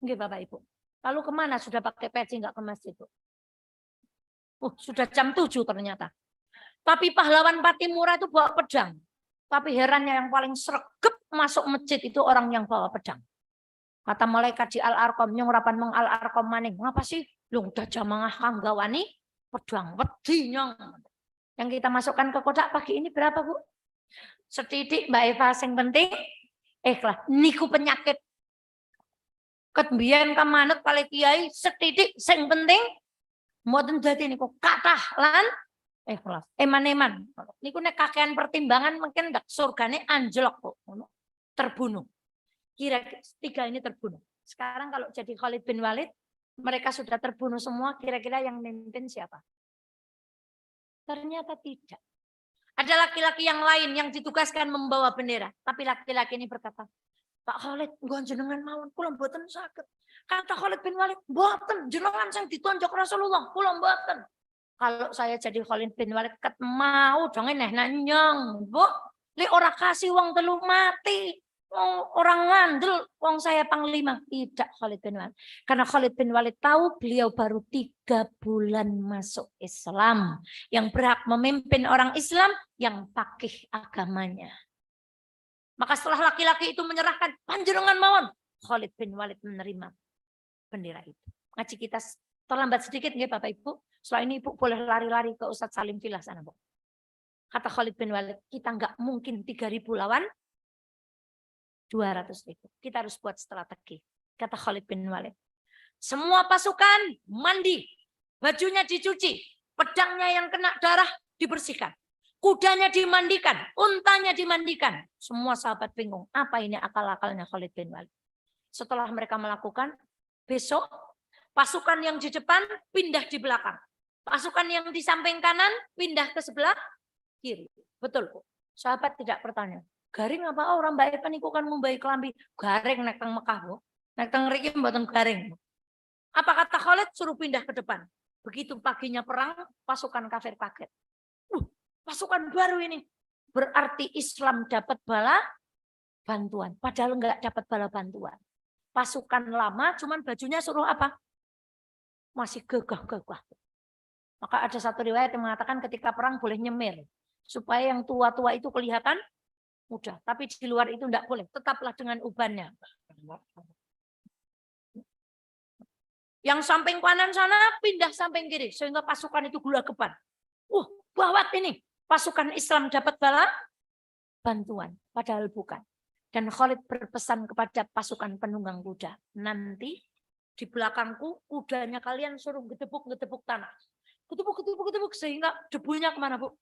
Nggih Bapak Ibu. Lalu kemana sudah pakai peci nggak ke masjid, Bu? Sudah jam 7 ternyata. Tapi pahlawan Patimura itu bawa pedang. Tapi herannya yang paling sregep masuk masjid itu orang yang bawa pedang. Kata malaikat di Al-Arqam, nyong rapan meng Al-Arqam maning. Ngapa sih? Lu udah jamaah kanggawani pedang wedi nyong. Yang kita masukkan ke kotak pagi ini berapa, Bu? Setitik Mbak Eva, sing penting ikhlas. Niku penyakit. Ketbian kamanut kali kiai setitik sing penting mboten dadi niku kathah lan ikhlas. Eman-eman. Niku nek kakean pertimbangan mungkin ndak surgane anjlok kok. Terbunuh. Kira-kira 3 ini terbunuh. Sekarang kalau jadi Khalid bin Walid, mereka sudah terbunuh semua, kira-kira yang memimpin siapa? Ternyata tidak. Ada laki-laki yang lain yang ditugaskan membawa bendera. Tapi laki-laki ini berkata, Pak Khalid, nggon jenengan mawon, kula mboten saged. Kata Khalid bin Walid, mboten, jenengan sing ditonjok Rasulullah, kula mboten. Kalau saya jadi Khalid bin Walid ket mau dong neh nyong, Bu. Li ora kasih wong telu mati. Orang ngandel wong saya panglima. Tidak Khalid bin Walid. Karena Khalid bin Walid tahu beliau baru 3 bulan masuk Islam. Yang berhak memimpin orang Islam yang faqih agamanya. Maka setelah laki-laki itu menyerahkan panjenengan mawon, Khalid bin Walid menerima bendera itu. Ngaji kita terlambat sedikit nggih Bapak Ibu. Setelah ini Ibu boleh lari-lari ke Ustadz Salim Filah sana, Bu. Kata Khalid bin Walid, kita nggak mungkin 3.000 lawan 200.000. Kita harus buat strategi. Kata Khalid bin Walid. Semua pasukan mandi. Bajunya dicuci. Pedangnya yang kena darah dibersihkan. Kudanya dimandikan. Untanya dimandikan. Semua sahabat bingung. Apa ini akal-akalnya Khalid bin Walid. Setelah mereka melakukan, besok pasukan yang di depan pindah di belakang. Pasukan yang di samping kanan pindah ke sebelah kiri. Betul, Bu. Sahabat tidak bertanya. Garing apa orang Mbak Eva niku kan ngumbahi kelambi. Garing nek teng Mekah, Bu. Nek teng mriki mboten garing. Apa kata Khalid? Suruh pindah ke depan. Begitu paginya perang, pasukan kafir kaget. Pasukan baru ini. Berarti Islam dapat bala bantuan. Padahal enggak dapat bala bantuan. Pasukan lama cuman bajunya suruh apa? Masih gagah-gagah. Maka ada satu riwayat yang mengatakan ketika perang boleh nyemir. Supaya yang tua-tua itu kelihatan mudah, tapi di luar itu tidak boleh. Tetaplah dengan ubannya. Yang samping kanan sana pindah samping kiri sehingga pasukan itu gulagapan. Gawat ini. Pasukan Islam dapat bala bantuan, padahal bukan. Dan Khalid berpesan kepada pasukan penunggang kuda, nanti di belakangku kudanya kalian suruh gedebuk tanah. Gedebuk sehingga debunya kemana, Bu?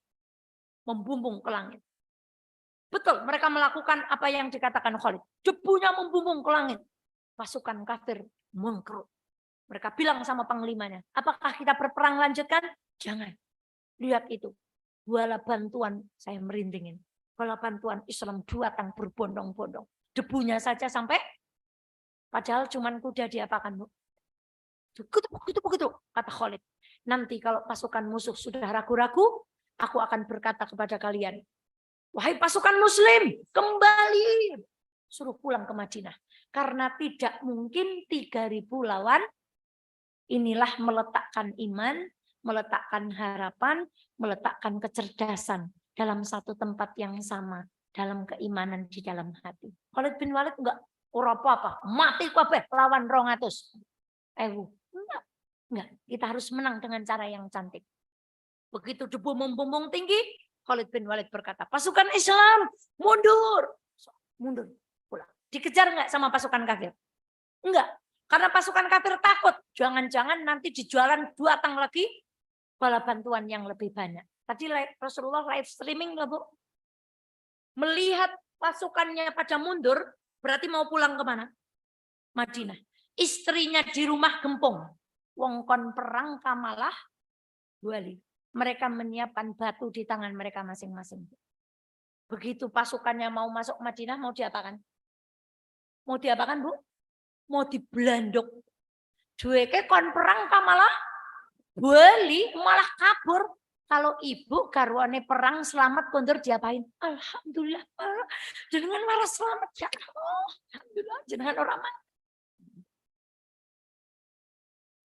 Membumbung ke langit. Betul, mereka melakukan apa yang dikatakan Khalid. Debunya membumbung ke langit. Pasukan kafir mengkerut. Mereka bilang sama panglimanya, apakah kita berperang lanjutkan? Jangan. Lihat itu. Bala bantuan, saya merindingin. Bala bantuan Islam datang berbondong-bondong. Debunya saja sampai, padahal cuman kuda diapakan, Bu? Gedebuk, kata Khalid. Nanti kalau pasukan musuh sudah ragu-ragu, aku akan berkata kepada kalian, wahai pasukan muslim, kembali. Suruh pulang ke Madinah. Karena tidak mungkin 3.000 lawan. Inilah meletakkan iman, meletakkan harapan, meletakkan kecerdasan dalam satu tempat yang sama, dalam keimanan di dalam hati. Khalid bin Walid enggak ora apa-apa, mati kabeh lawan 200. Enggak, kita harus menang dengan cara yang cantik. Begitu debu membumbung tinggi, Khalid bin Walid berkata, pasukan Islam mundur. Mundur pulang. Dikejar enggak sama pasukan kafir? Enggak. Karena pasukan kafir takut. Jangan-jangan nanti di jualan datang lagi bala bantuan yang lebih banyak. Tadi Rasulullah live streaming loh, Bu. Melihat pasukannya pada mundur, berarti mau pulang kemana? Madinah. Istrinya di rumah gempung. Wongkon perang kamalah Wali. Mereka menyiapkan batu di tangan mereka masing-masing. Begitu pasukannya mau masuk Madinah, mau diapakan? Mau diapakan, Bu? Mau dibelanduk. Dueke kon perang kamalah Wali malah kabur. Kalau ibu garwane perang selamat kondur diapain? Alhamdulillah. Jenengan malah selamat ya Allah. Alhamdulillah jenengan orang mati.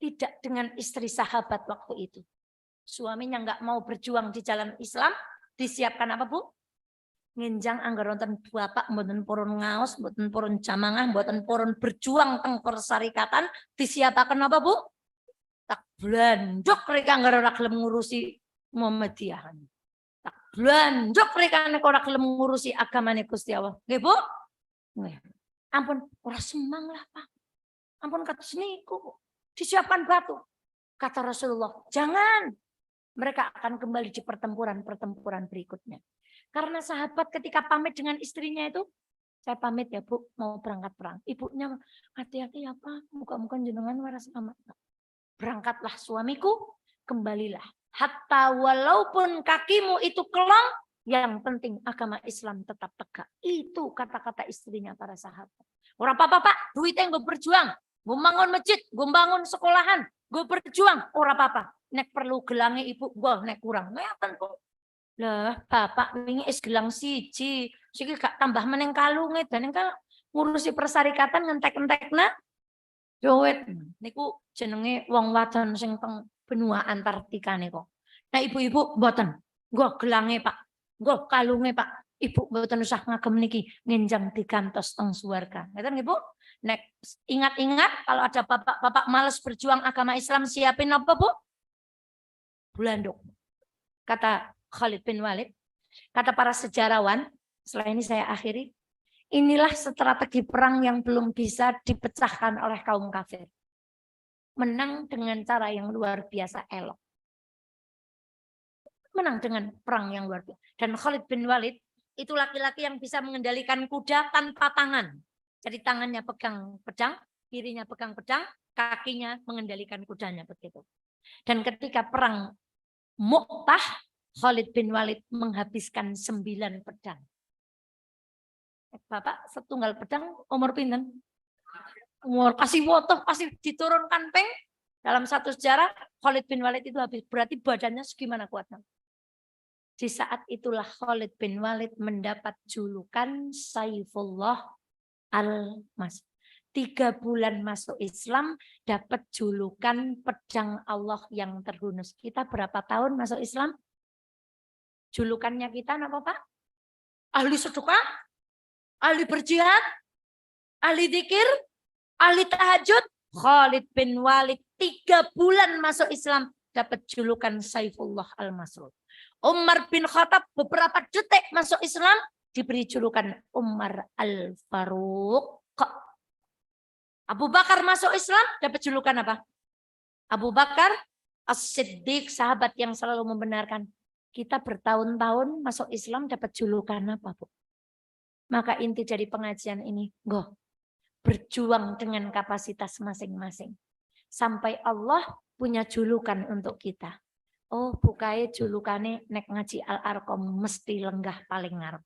Tidak dengan istri sahabat waktu itu. Suaminya nggak mau berjuang di jalan Islam, disiapkan apa, Bu? Nginjang anggar wonten bapak mboten purun ngaos, mboten purun jamangah, mboten purun berjuang teng persyarikatan, disiapaken apa, Bu? Tak blandok reka anggar ora gelem ngurusi Muhammadiyah. Tak blandok reka nek ora gelem ngurusi agamane Gusti Allah. Nggih, Bu? Nggih. Ampun, ora semang lah, Pak. Ampun kados niku. Disiapkan batu. Kata Rasulullah, jangan. Mereka akan kembali di pertempuran-pertempuran berikutnya. Karena sahabat ketika pamit dengan istrinya itu, saya pamit ya Bu, mau berangkat perang. Ibunya, hati-hati ya Pak, muka-muka jenengan waras amat. Berangkatlah suamiku, kembalilah. Hatta walaupun kakimu itu kelong, yang penting agama Islam tetap tegak. Itu kata-kata istrinya para sahabat. Orang apa Pak, duitnya gue berjuang. Gue bangun masjid, gue bangun sekolahan, gue berjuang. Orang apa-apa. Nek perlu gelangnya ibu, gue nek kurang. Ngeten Bu. Lah, bapak wingi is gelang siji, siki gak tambah meneng kalunge dan engkal ngurusi persyarikatan ngentek-entekna duit. Niku jenenge wong wadon sing teng benua Antartika niku. Nah, ibu-ibu mboten. Nggo gelange, Pak. Nggo kalunge, Pak. Ibu mboten usah ngagem niki, ngenjang digantos teng swarga. Ngeten nggih, Bu? Nek ingat-ingat kalau ada bapak-bapak males berjuang agama Islam, siapin apa, Bu? Bulanduk. Kata Khalid bin Walid, kata para sejarawan, setelah ini saya akhiri, inilah strategi perang yang belum bisa dipecahkan oleh kaum kafir. Menang dengan cara yang luar biasa elok. Menang dengan perang yang luar biasa. Dan Khalid bin Walid itu laki-laki yang bisa mengendalikan kuda tanpa tangan. Jadi tangannya pegang pedang, kirinya pegang pedang, kakinya mengendalikan kudanya begitu. Dan ketika perang Mu'tah, Khalid bin Walid menghabiskan 9 pedang. Bapak setunggal pedang umur pinten? Umur kasih wotoh, kasih diturunkan peng. Dalam satu sejarah Khalid bin Walid itu habis, berarti badannya segimana kuatnya. Di saat itulah Khalid bin Walid mendapat julukan Saifullah Al-Mas. 3 bulan masuk Islam dapat julukan pedang Allah yang terhunus. Kita berapa tahun masuk Islam? Julukannya kita apa Pak? Ahli sedekah, ahli berjihad, ahli dzikir, ahli tahajud. Khalid bin Walid 3 bulan masuk Islam dapat julukan Saifullah Al-Masrur. Umar bin Khattab beberapa detik masuk Islam diberi julukan Umar Al-Faruq. Abu Bakar masuk Islam dapat julukan apa? Abu Bakar As-Siddiq, sahabat yang selalu membenarkan. Kita bertahun-tahun masuk Islam dapat julukan apa, Bu? Maka inti dari pengajian ini, berjuang dengan kapasitas masing-masing. Sampai Allah punya julukan untuk kita. Oh, bukae julukane nek ngaji Al-Arqam mesti lenggah paling ngarep.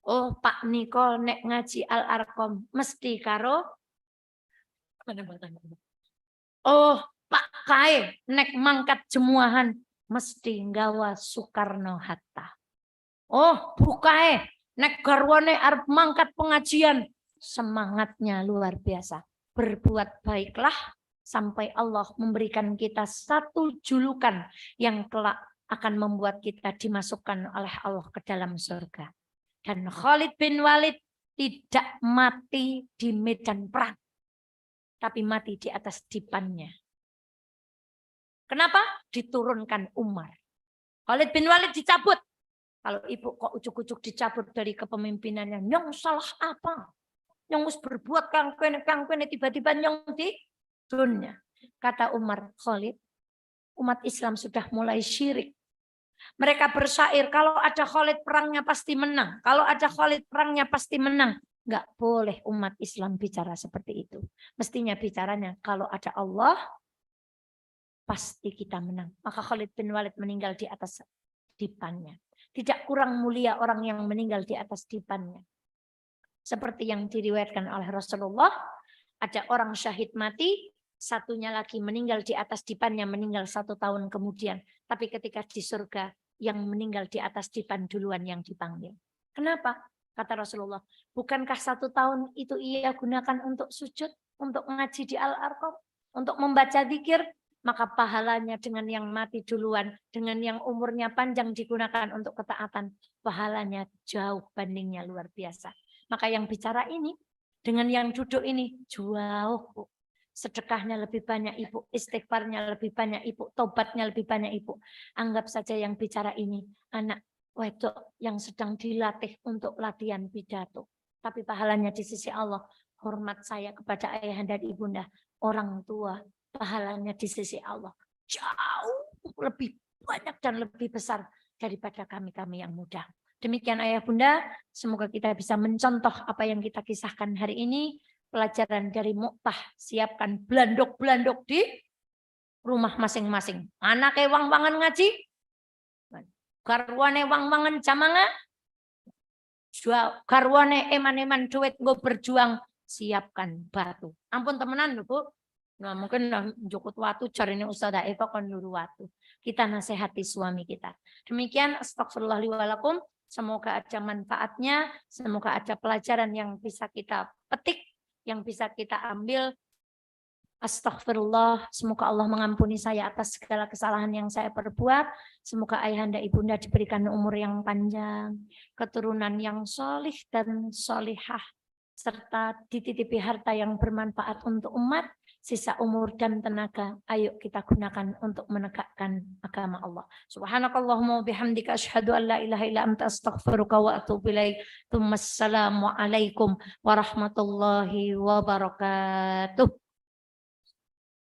Oh, Pak Niko nek ngaji Al-Arqam mesti karo. Oh, Pak Kae nek mangkat jemuahan mesti nggawa Soekarno-Hatta. Oh, bukae nek garwane arep mangkat pengajian, semangatnya luar biasa. Berbuat baiklah sampai Allah memberikan kita satu julukan yang kelak akan membuat kita dimasukkan oleh Allah ke dalam surga. Dan Khalid bin Walid tidak mati di medan perang, tapi mati di atas dipannya. Kenapa? Diturunkan Umar. Khalid bin Walid dicabut. Kalau ibu kok ujuk-ujuk dicabut dari kepemimpinannya, nyong salah apa? Nyong harus berbuat kangkene tiba-tiba nyong di dunia. Kata Umar, Khalid, umat Islam sudah mulai syirik. Mereka bersyair, kalau ada Khalid perangnya pasti menang. Kalau ada Khalid perangnya pasti menang. Enggak boleh umat Islam bicara seperti itu. Mestinya bicaranya, kalau ada Allah, pasti kita menang. Maka Khalid bin Walid meninggal di atas dipannya. Tidak kurang mulia orang yang meninggal di atas dipannya. Seperti yang diriwayatkan oleh Rasulullah, ada orang syahid mati, satunya lagi meninggal di atas dipannya, meninggal 1 tahun kemudian. Tapi ketika di surga, yang meninggal di atas dipan duluan yang dipanggil. Kenapa? Kata Rasulullah, bukankah 1 tahun itu ia gunakan untuk sujud, untuk ngaji di Al-Arqam, untuk membaca zikir? Maka pahalanya dengan yang mati duluan, dengan yang umurnya panjang digunakan untuk ketaatan, pahalanya jauh bandingnya luar biasa. Maka yang bicara ini, dengan yang duduk ini, jauh, Bu. Sedekahnya lebih banyak ibu, istighfarnya lebih banyak ibu, tobatnya lebih banyak ibu. Anggap saja yang bicara ini, anak wedok yang sedang dilatih untuk latihan pidato. Tapi pahalanya di sisi Allah, hormat saya kepada ayahanda dan ibunda, orang tua, pahalanya di sisi Allah jauh lebih banyak dan lebih besar daripada kami-kami yang muda. Demikian ayah bunda, semoga kita bisa mencontoh apa yang kita kisahkan hari ini. Pelajaran dari Mu'tah, siapkan belandok-belandok di rumah masing-masing. Anake wang-wangan ngaji, garwane wang-wangan jamanga, garwane eman-eman duit gue berjuang, siapkan batu. Ampun temenan lho, Bu. Nah, mungkin jukut watu carine Ustazah Eva kon luru watu. Kita nasihati suami kita. Demikian astagfirullah li wa lakum. Semoga ada manfaatnya, semoga ada pelajaran yang bisa kita petik, yang bisa kita ambil. Astagfirullah, semoga Allah mengampuni saya atas segala kesalahan yang saya perbuat. Semoga ayahanda ibunda diberikan umur yang panjang, keturunan yang solih dan solihah, serta dititipi harta yang bermanfaat untuk umat. Sisa umur dan tenaga, ayo kita gunakan untuk menegakkan agama Allah. Subhanakallahumma bihamdika asyhadu an la ilaha illa anta astaghfiruka wa atubu ilaik. Assalamualaikum warahmatullahi wabarakatuh.